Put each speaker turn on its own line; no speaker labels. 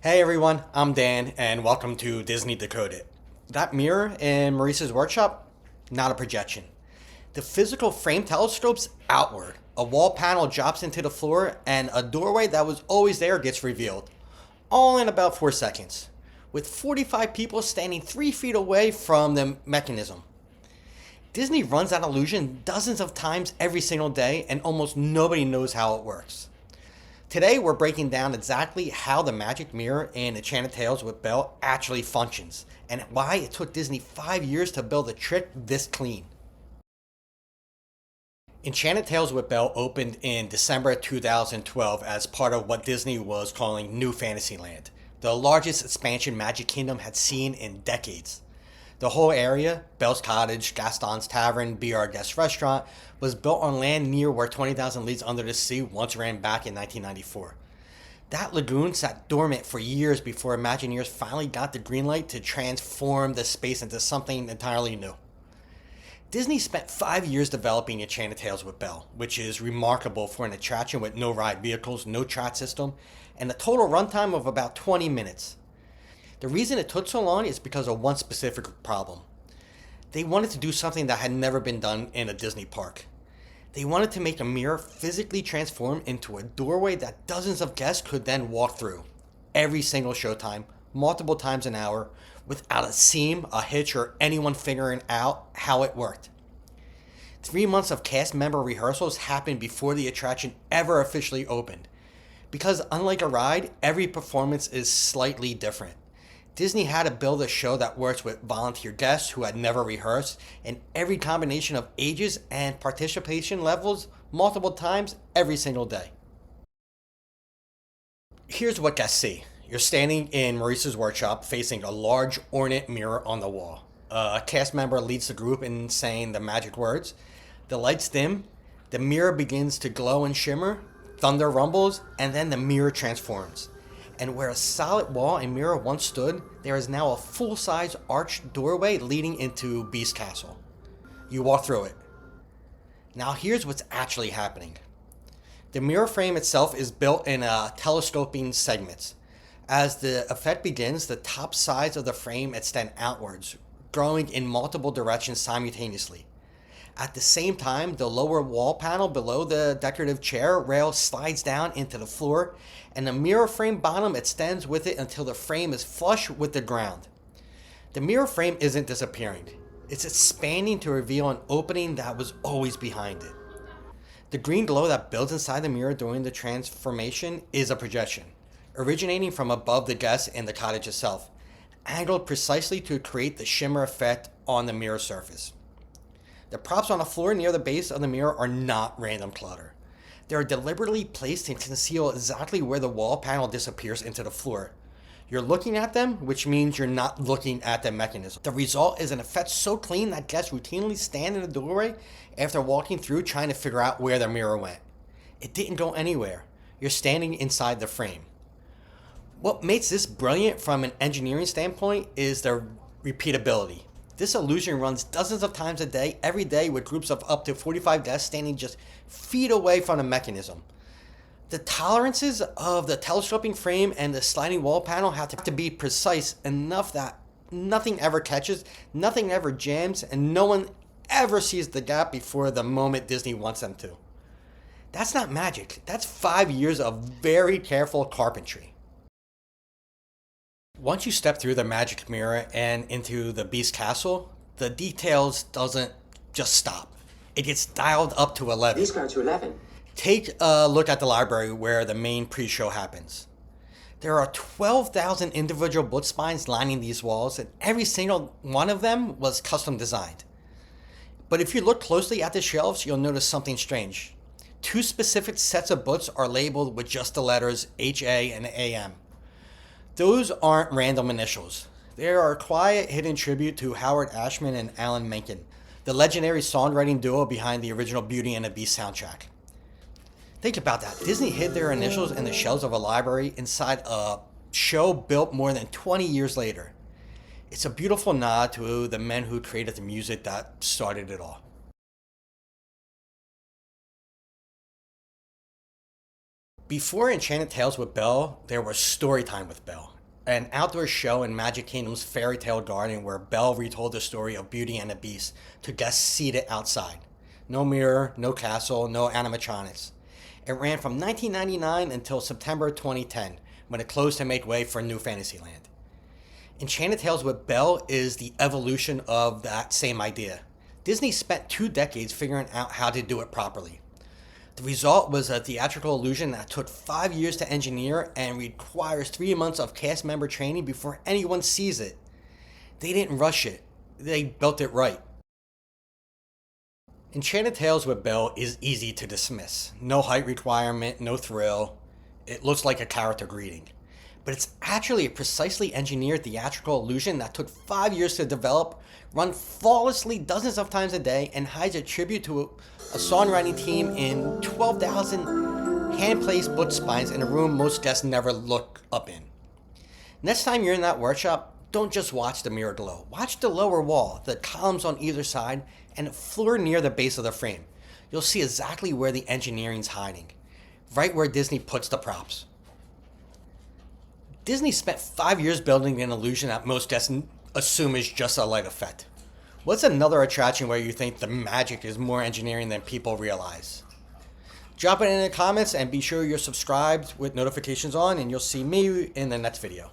Hey everyone, I'm Dan, and welcome to Disney Decoded. That mirror in Maurice's workshop, not a projection. The physical frame telescopes outward. A wall panel drops into the floor, and a doorway that was always there gets revealed. All in about 4 seconds, with 45 people standing 3 feet away from the mechanism. Disney runs that illusion dozens of times every single day, and almost nobody knows how it works. Today, we're breaking down exactly how the magic mirror in Enchanted Tales with Belle actually functions, and why it took Disney 5 years to build a trick this clean. Enchanted Tales with Belle opened in December 2012 as part of what Disney was calling New Fantasyland, the largest expansion Magic Kingdom had seen in decades. The whole area, Belle's Cottage, Gaston's Tavern, Be Our Guest Restaurant, was built on land near where 20,000 Leagues Under the Sea once ran back in 1994. That lagoon sat dormant for years before Imagineers finally got the green light to transform the space into something entirely new. Disney spent 5 years developing Enchanted Tales with Belle, which is remarkable for an attraction with no ride vehicles, no track system, and a total runtime of about 20 minutes. The reason it took so long is because of one specific problem. They wanted to do something that had never been done in a Disney park. They wanted to make a mirror physically transform into a doorway that dozens of guests could then walk through. Every single showtime, multiple times an hour, without a seam, a hitch, or anyone figuring out how it worked. 3 months of cast member rehearsals happened before the attraction ever officially opened. Because unlike a ride, every performance is slightly different. Disney had to build a show that works with volunteer guests who had never rehearsed, and every combination of ages and participation levels multiple times every single day. Here's what guests see. You're standing in Maurice's workshop facing a large ornate mirror on the wall. A cast member leads the group in saying the magic words. The lights dim, the mirror begins to glow and shimmer, thunder rumbles, and then the mirror transforms. And where a solid wall and mirror once stood, there is now a full-size arched doorway leading into Beast Castle. You walk through it. Now here's what's actually happening. The mirror frame itself is built in telescoping segments. As the effect begins, the top sides of the frame extend outwards, growing in multiple directions simultaneously. At the same time, the lower wall panel below the decorative chair rail slides down into the floor, and the mirror frame bottom extends with it until the frame is flush with the ground. The mirror frame isn't disappearing. It's expanding to reveal an opening that was always behind it. The green glow that builds inside the mirror during the transformation is a projection, originating from above the guest and the cottage itself, angled precisely to create the shimmer effect on the mirror surface. The props on the floor near the base of the mirror are not random clutter. They are deliberately placed to conceal exactly where the wall panel disappears into the floor. You're looking at them, which means you're not looking at the mechanism. The result is an effect so clean that guests routinely stand in the doorway after walking through trying to figure out where their mirror went. It didn't go anywhere. You're standing inside the frame. What makes this brilliant from an engineering standpoint is the repeatability. This illusion runs dozens of times a day, every day, with groups of up to 45 guests standing just feet away from the mechanism. The tolerances of the telescoping frame and the sliding wall panel have to be precise enough that nothing ever catches, nothing ever jams, and no one ever sees the gap before the moment Disney wants them to. That's not magic. That's 5 years of very careful carpentry. Once you step through the magic mirror and into the Beast Castle, the details doesn't just stop. It gets dialed up to 11.
These go to 11.
Take a look at the library where the main pre-show happens. There are 12,000 individual book spines lining these walls, and every single one of them was custom designed. But if you look closely at the shelves, you'll notice something strange. 2 specific sets of books are labeled with just the letters HA and AM. Those aren't random initials. They are a quiet, hidden tribute to Howard Ashman and Alan Menken, the legendary songwriting duo behind the original Beauty and the Beast soundtrack. Think about that. Disney hid their initials in the shelves of a library inside a show built more than 20 years later. It's a beautiful nod to the men who created the music that started it all. Before Enchanted Tales with Belle, there was Storytime with Belle, an outdoor show in Magic Kingdom's fairy tale garden where Belle retold the story of Beauty and the Beast to guests seated outside. No mirror, no castle, no animatronics. It ran from 1999 until September 2010, when it closed to make way for New Fantasyland. Enchanted Tales with Belle is the evolution of that same idea. Disney spent 2 decades figuring out how to do it properly. The result was a theatrical illusion that took 5 years to engineer and requires 3 months of cast member training before anyone sees it. They didn't rush it. They built it right. Enchanted Tales with Belle is easy to dismiss. No height requirement, no thrill. It looks like a character greeting. But it's actually a precisely engineered theatrical illusion that took 5 years to develop, run flawlessly dozens of times a day, and hides a tribute to a songwriting team in 12,000 hand-placed book spines in a room most guests never look up in. Next time you're in that workshop, don't just watch the mirror glow. Watch the lower wall, the columns on either side, and the floor near the base of the frame. You'll see exactly where the engineering's hiding, right where Disney puts the props. Disney spent 5 years building an illusion that most guests assume is just a light effect. What's another attraction where you think the magic is more engineering than people realize? Drop it in the comments and be sure you're subscribed with notifications on, and you'll see me in the next video.